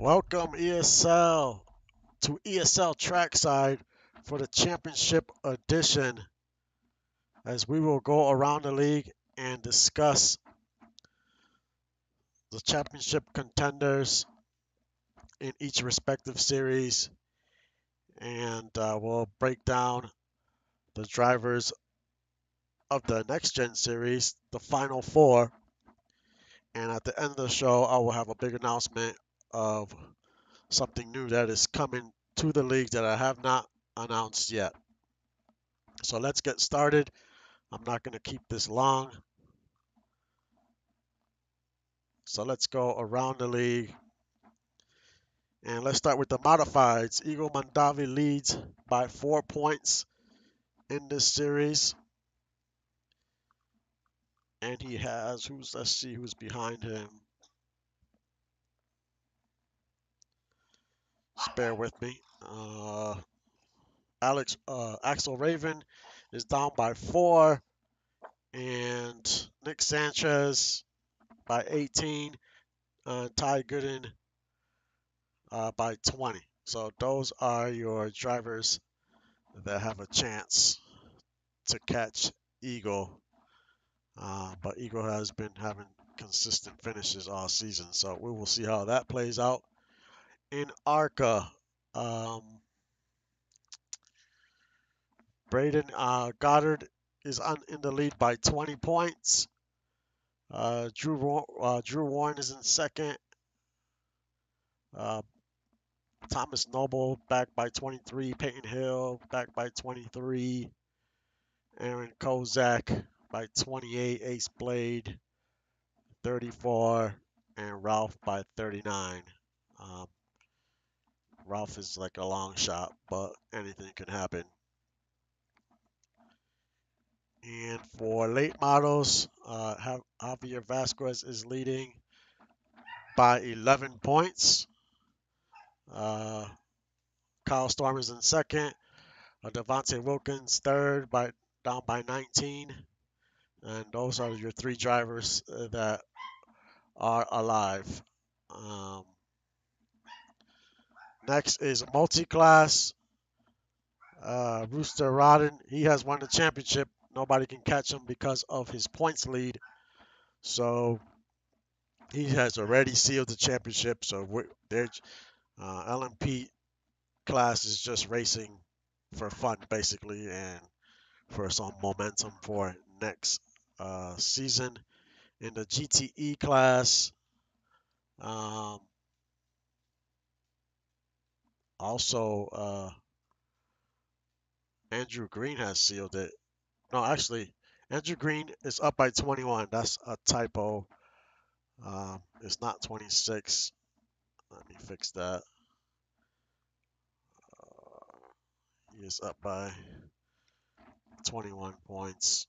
Welcome ESL to ESL Trackside for the championship edition as we will go around the league and discuss the championship contenders in each respective series, and we'll break down the drivers of the next gen series, the final four, and at the end of the show I will have a big announcement of something new that is coming to the league that I have not announced yet. So let's get started. I'm not going to keep this long. So let's go around the league. And let's start with the modifieds. Eagle Mondavi leads by 4 points in this series. And he has, let's see who's behind him. Just bear with me. Axel Raven is down by 4. And Nick Sanchez by 18. Ty Gooden by 20. So those are your drivers that have a chance to catch Eagle. But Eagle has been having consistent finishes all season, so we will see how that plays out. In ARCA, Braden Goddard is in the lead by 20 points. Drew Warren is in second. Thomas Noble back by 23. Peyton Hill back by 23. Aaron Kozak by 28. Ace Blade 34. And Ralph by 39. Ralph is like a long shot, but anything can happen. And for late models, Javier Vasquez is leading by 11 points. Kyle Storm is in second. Devontae Wilkins third, down by 19. And those are your three drivers that are alive. Next is multi-class. Rooster Rodden, he has won the championship. Nobody can catch him because of his points lead. So he has already sealed the championship. So LMP class is just racing for fun, basically, and for some momentum for next season. In the GTE class, also Andrew Green has sealed it. No, actually, Andrew Green is up by 21. That's a typo. It's not 26. Let me fix that. He is up by 21 points.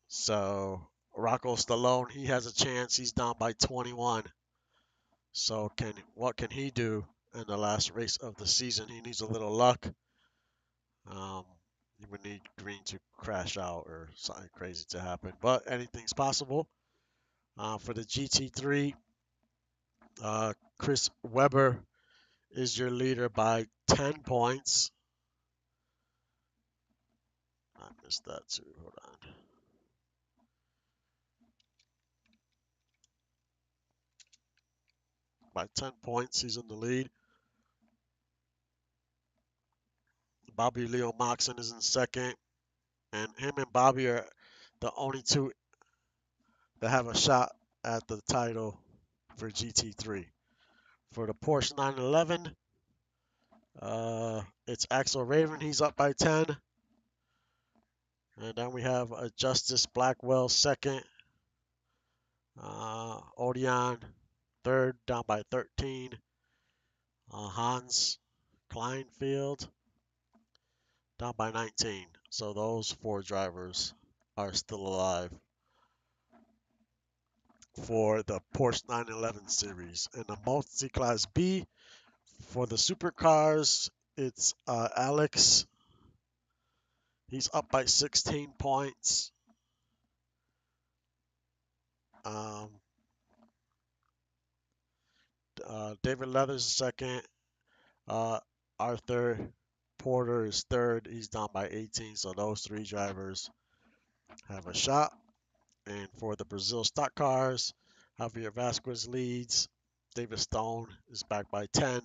So Rocco Stallone, he has a chance. He's down by 21. So what can he do in the last race of the season? He needs a little luck. You would need Green to crash out or something crazy to happen, but anything's possible. For the GT3, Chris Webber is your leader by 10 points. I missed that too. Hold on. By 10 points, he's in the lead. Bobby Leo Moxon is in second. And him and Bobby are the only two that have a shot at the title for GT3. For the Porsche 911, it's Axel Raven. He's up by 10. And then we have Justice Blackwell second. Odeon third, down by 13. Hans Kleinfeld down by 19. So those four drivers are still alive for the Porsche 911 series. In the multi-class B, for the supercars, it's Alex. He's up by 16 points. David Leathers is second. Uh, Arthur Porter is third. He's down by 18. So those three drivers have a shot. And for the Brazil stock cars, Javier Vasquez leads. David Stone is back by 10.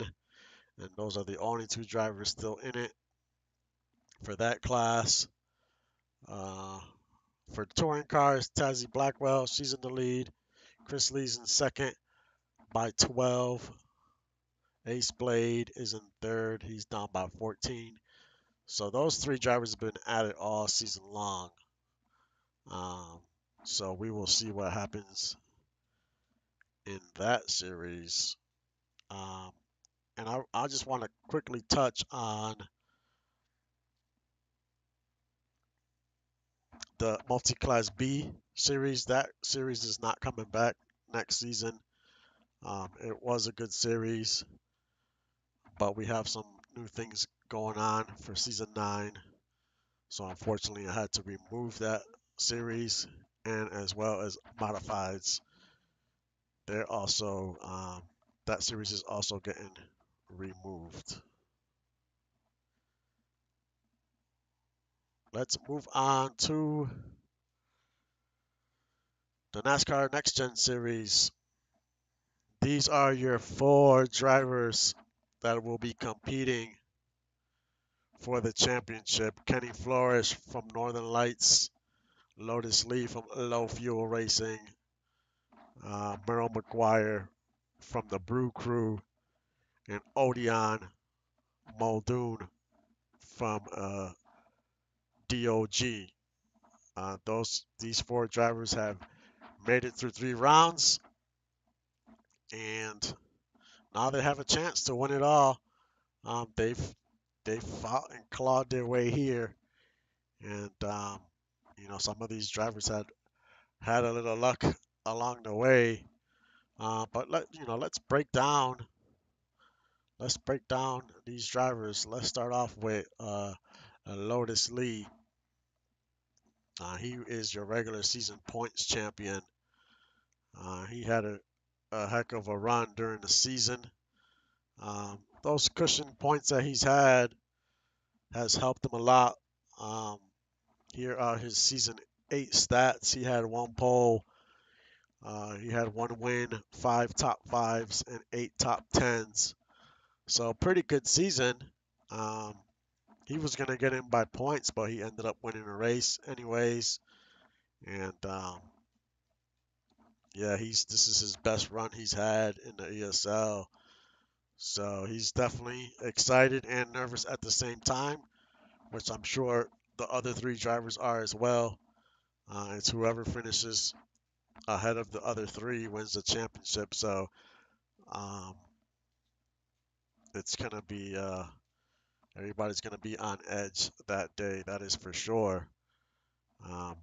And those are the only two drivers still in it for that class. Uh, for touring cars, Tazzy Blackwell, she's in the lead. Chris Lee's in second by 12. Ace Blade is in third. He's down by 14. So those three drivers have been at it all season long. Um, so we will see what happens in that series. Um, and I just want to quickly touch on the Multi-Class B series. That series is not coming back next season. It was a good series, but we have some new things going on for season 9. So unfortunately, I had to remove that series, and as well as modifieds. They're also that series is also getting removed. Let's move on to the NASCAR Next Gen Series. These are your 4 drivers that will be competing for the championship. Kenny Flores from Northern Lights, Lotus Lee from Low Fuel Racing, Merrill McGuire from the Brew Crew, and Odeon Muldoon from DOG. These 4 drivers have made it through 3 rounds, and now they have a chance to win it all. They've fought and clawed their way here, and some of these drivers had a little luck along the way. But let's break down these drivers. Let's start off with Lotus Lee. He is your regular season points champion. He had a heck of a run during the season. Those cushion points that he's had has helped him a lot. Um, Here are his season 8 stats. He had 1 pole. He had 1 win, 5 top 5s, and 8 top 10s. So pretty good season. Um, he was gonna get in by points, but he ended up winning a race anyways. And yeah, this is his best run he's had in the ESL. So he's definitely excited and nervous at the same time, which I'm sure the other 3 drivers are as well. It's whoever finishes ahead of the other 3 wins the championship. So um, it's gonna be everybody's gonna be on edge that day. That is for sure.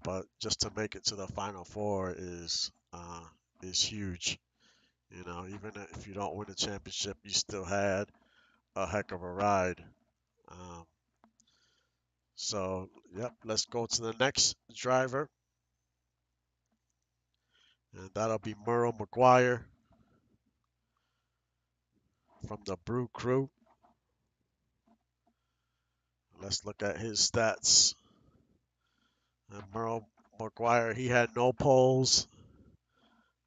But just to make it to the final 4 is huge. Even if you don't win the championship, you still had a heck of a ride. Um, yep, let's go to the next driver, and that'll be Merle McGuire from the Brew Crew. Let's look at his stats. And Merle McGuire, he had no poles.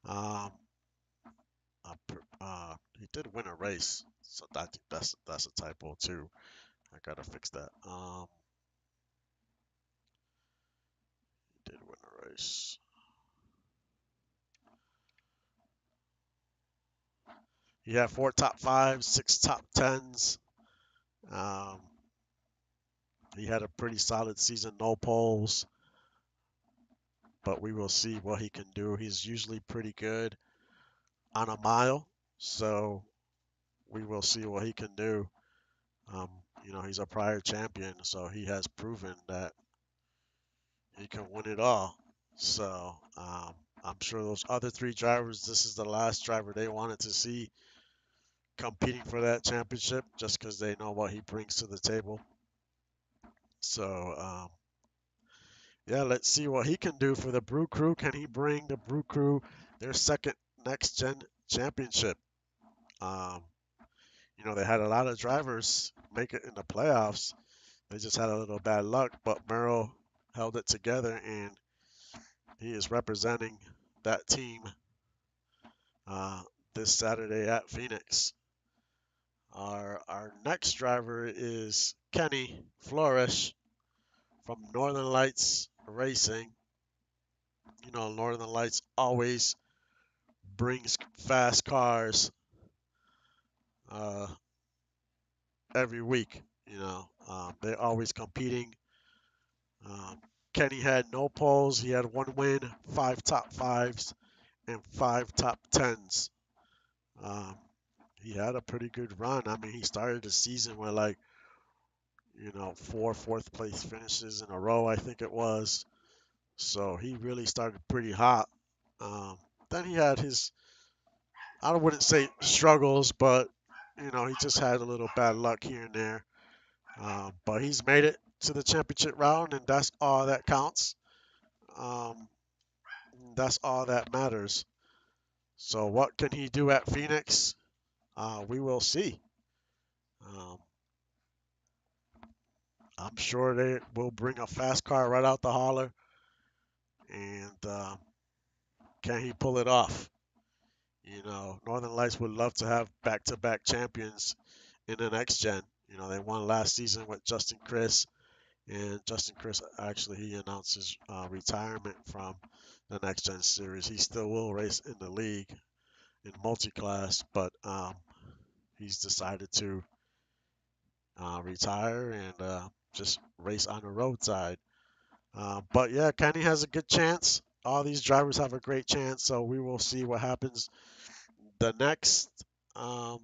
Um, he did win a race, so that's a typo too. I gotta fix that. He did win a race. He had 4 top 5s, 6 top 10s. Um, he had a pretty solid season, no poles, but we will see what he can do. He's usually pretty good on a mile, so we will see what he can do. He's a prior champion, so he has proven that he can win it all. So I'm sure those other 3 drivers, this is the last driver they wanted to see competing for that championship, just because they know what he brings to the table. So yeah, let's see what he can do for the Brew Crew. Can he bring the Brew Crew their second next gen championship? Um, they had a lot of drivers make it in the playoffs. They just had a little bad luck, but Merrill held it together, and he is representing that team uh, this Saturday at Phoenix. Our next driver is Kenny Flores from Northern Lights Racing. Northern Lights always brings fast cars uh, every week. They're always competing. Um, Kenny had no poles. He had one win, five top fives, and five top tens. Um, he had a pretty good run. I mean, he started the season with like, four fourth place finishes in a row, I think it was. So he really started pretty hot. Um, then he had his, I wouldn't say struggles, but, he just had a little bad luck here and there. But he's made it to the championship round, and that's all that counts. Um, that's all that matters. So what can he do at Phoenix? We will see. Um, I'm sure they will bring a fast car right out the holler, and can he pull it off? Northern Lights would love to have back-to-back champions in the next gen. They won last season with Justin Chris, and Justin Chris actually he announced his retirement from the next gen series. He still will race in the league in multi-class, but he's decided to retire and just race on the roadside. But yeah, Kenny has a good chance. All these drivers have a great chance, so we will see what happens. The next, um,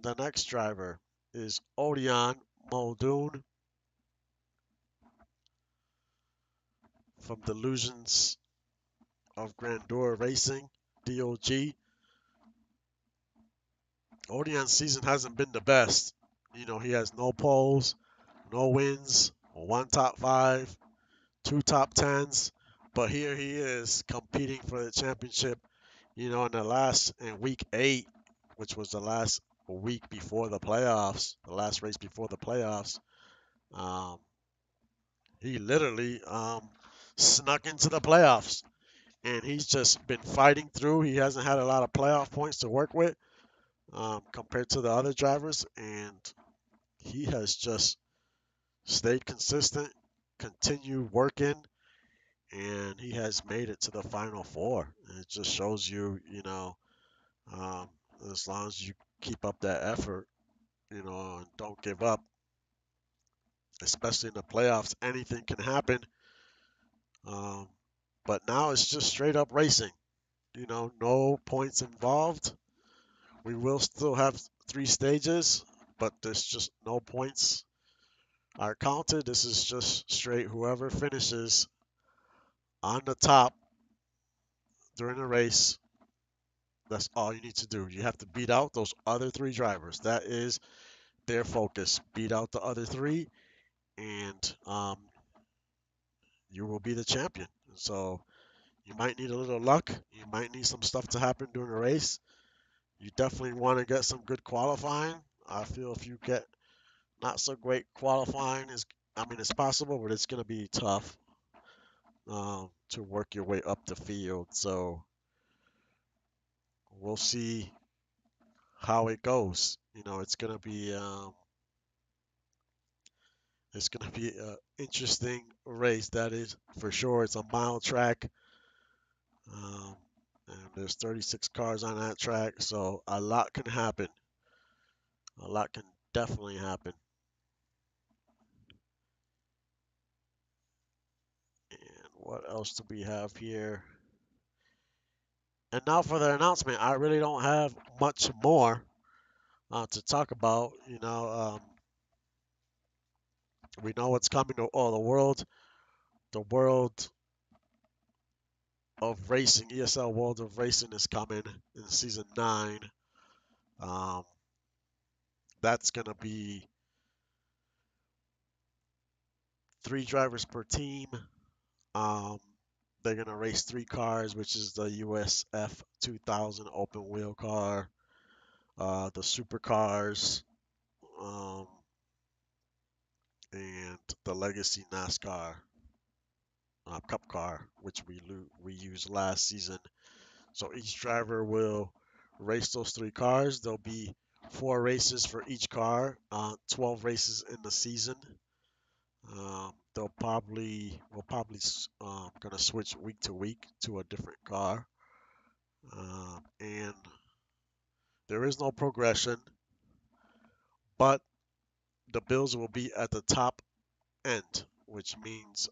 the next driver is Odion Muldoon from Delusions of Grandeur Racing, DOG. Odion's season hasn't been the best. He has no poles, no wins, one top five, two top tens, but here he is competing for the championship. In week 8, which was the last week before the playoffs, the last race before the playoffs, um, he literally snuck into the playoffs, and he's just been fighting through. He hasn't had a lot of playoff points to work with compared to the other drivers, and he has just stayed consistent, continued working, and he has made it to the final four. And it just shows you, um, as long as you keep up that effort, and don't give up, especially in the playoffs, anything can happen. Um, but now it's just straight up racing. No points involved. We will still have 3 stages, but there's just no points are counted. This is just straight whoever finishes on the top during the race. That's all you need to do. You have to beat out those other 3 drivers. That is their focus. Beat out the other 3, and you will be the champion. So you might need a little luck. You might need some stuff to happen during the race. You definitely want to get some good qualifying. I feel if you get not so great qualifying, it's possible, but it's going to be tough to work your way up the field. So we'll see how it goes. It's gonna be an interesting race. That is for sure. It's a mile track, um, and there's 36 cars on that track, so a lot can happen. A lot can definitely happen. And what else do we have here? And now for the announcement. I really don't have much more to talk about. We know what's coming. Oh, the world of racing, ESL World of Racing is coming in season 9. Um, that's gonna be 3 drivers per team. Um, they're gonna race 3 cars, which is the USF 2000 open wheel car, the supercars, um, and the Legacy NASCAR Cup car, which we used last season. So each driver will race those three cars. There'll be 4 races for each car, 12 races in the season. We'll probably gonna switch week to week to a different car, and there is no progression, but the bills will be at the top end, which means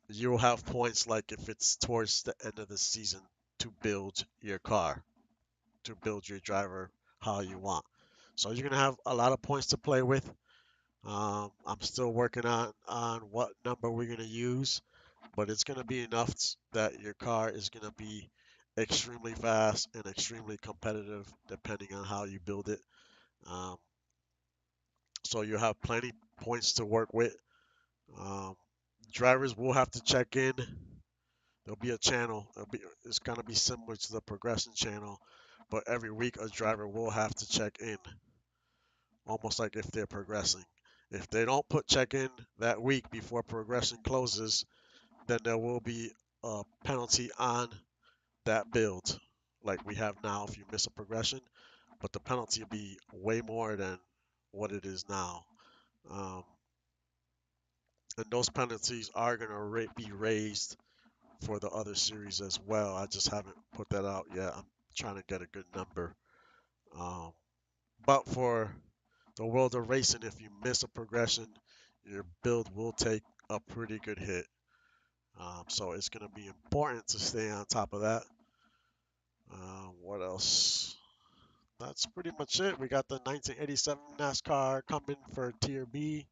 you'll have points like if it's towards the end of the season to build your car, to build your driver how you want. So you're gonna have a lot of points to play with. I'm still working on what number we're gonna use, but it's gonna be enough that your car is gonna be extremely fast and extremely competitive depending on how you build it. Um, so you have plenty points to work with. Um, Drivers will have to check in. There'll be a channel. It's gonna be similar to the progression channel, but every week a driver will have to check in, almost like if they're progressing. If they don't put check in that week before progression closes, then there will be a penalty on that build, like we have now if you miss a progression, but the penalty will be way more than what it is now. Um, and those penalties are going to be raised for the other series as well. I just haven't put that out yet. I'm trying to get a good number. Um, but for the world of racing, if you miss a progression, your build will take a pretty good hit. So it's going to be important to stay on top of that. What else? That's pretty much it. We got the 1987 NASCAR coming for Tier B.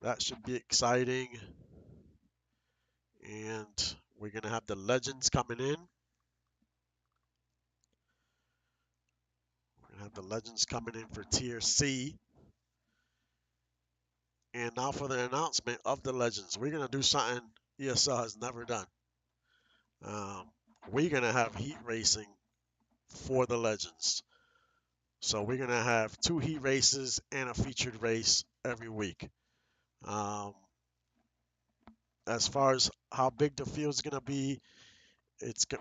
That should be exciting. And we're going to have the Legends coming in. We're going to have the Legends coming in for Tier C. And now for the announcement of the Legends. We're going to do something ESL has never done. We're going to have heat racing for the Legends. So we're going to have 2 heat races and a featured race every week. Um, as far as how big the field is going to be,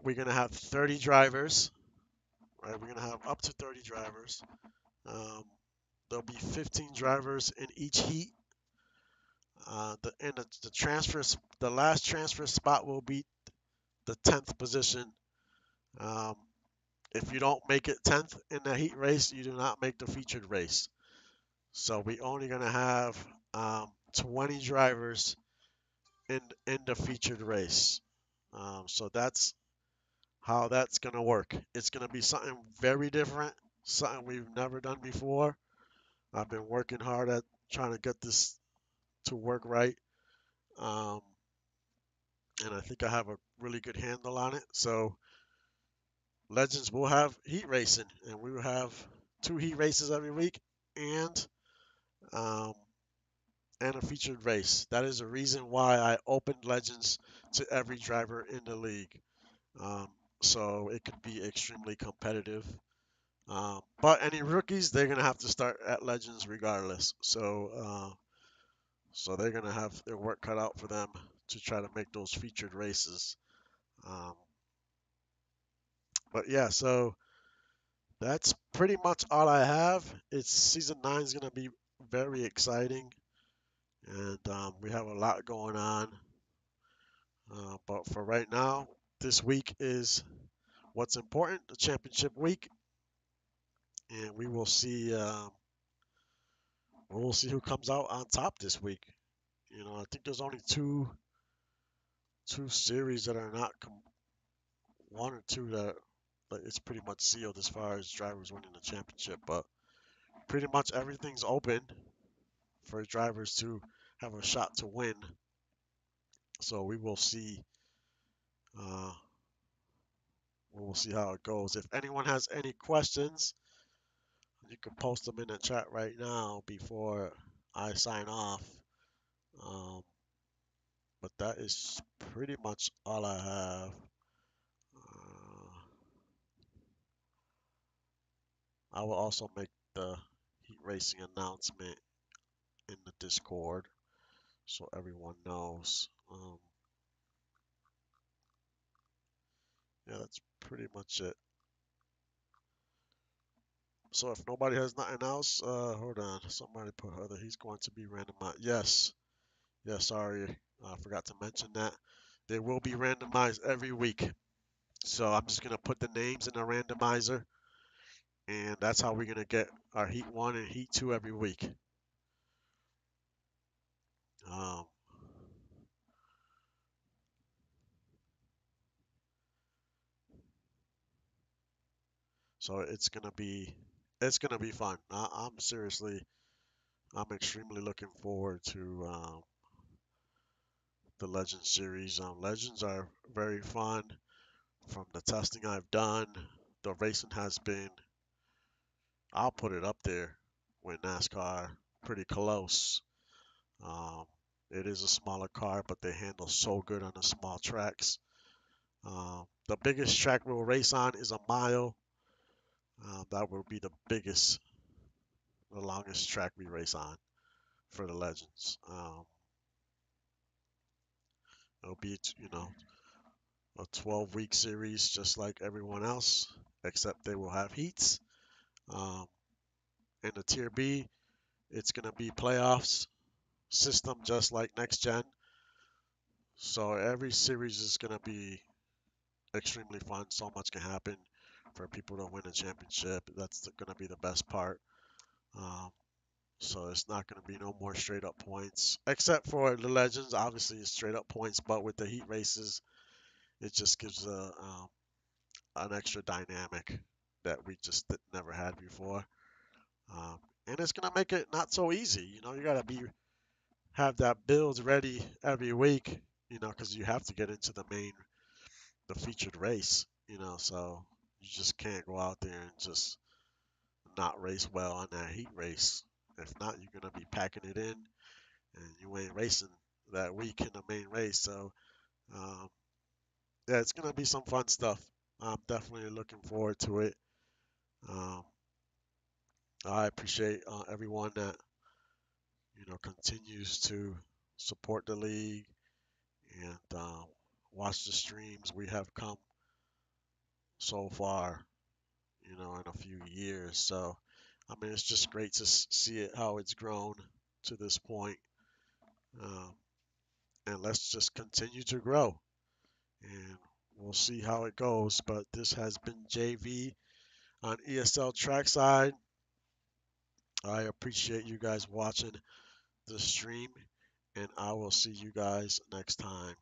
we're going to have 30 drivers, right? We're going to have up to 30 drivers. Um, there'll be 15 drivers in each heat. The last transfer spot will be the 10th position. Um, if you don't make it 10th in the heat race, you do not make the featured race. So we only going to have 20 drivers in the featured race. So that's how that's going to work. It's going to be something very different, something we've never done before. I've been working hard at trying to get this to work right. Um, and I think I have a really good handle on it. So Legends will have heat racing, and we will have 2 heat races every week, and um, and a featured race. That is the reason why I opened Legends to every driver in the league. Um, so it could be extremely competitive. But any rookies, they're gonna have to start at Legends regardless. So they're gonna have their work cut out for them to try to make those featured races. Um, but yeah, so that's pretty much all I have. It's season 9 is gonna be very exciting, and we have a lot going on. But for right now, this week is what's important, the championship week, and we'll see who comes out on top this week. I think there's only two series that are not one or two that it's pretty much sealed as far as drivers winning the championship. But pretty much everything's open for drivers to have a shot to win. So we will see. Uh, we will see how it goes. If anyone has any questions, you can post them in the chat right now before I sign off. Um, but that is pretty much all I have. Uh, I will also make the heat racing announcement in the Discord so everyone knows. Yeah, that's pretty much it. So if nobody has nothing else, hold on. Somebody put other. He's going to be randomized. Yes, yes. Sorry, I forgot to mention that. They will be randomized every week. So I'm just gonna put the names in the randomizer, and that's how we're gonna get our Heat 1 and Heat 2 every week. Um, so it's gonna be fun. I'm seriously, I'm extremely looking forward to the Legends series. Legends are very fun. From the testing I've done, the racing has been, I'll put it up there with NASCAR, pretty close. Um, it is a smaller car, but they handle so good on the small tracks. The biggest track we'll race on is a mile. That will be the biggest, the longest track we race on for the Legends. It'll be, a 12-week series just like everyone else, except they will have heats. Um, in the Tier B, it's going to be playoffs system just like next gen. So every series is going to be extremely fun. So much can happen for people to win a championship. That's going to be the best part. Um, so it's not going to be no more straight up points, except for the Legends. Obviously, it's straight up points, but with the heat races, it just gives an extra dynamic that we just never had before. And it's going to make it not so easy. You got to have that build ready every week, because you have to get into the featured race, so you just can't go out there and just not race well on that heat race. If not, you're going to be packing it in and you ain't racing that week in the main race. So, um, yeah, it's going to be some fun stuff. I'm definitely looking forward to it. Um, I appreciate everyone that, continues to support the league and watch the streams. We have come so far, in a few years. So, I mean, it's just great to see it how it's grown to this point. Um, and let's just continue to grow, and we'll see how it goes. But this has been JV on ESL Trackside. I appreciate you guys watching the stream, and I will see you guys next time.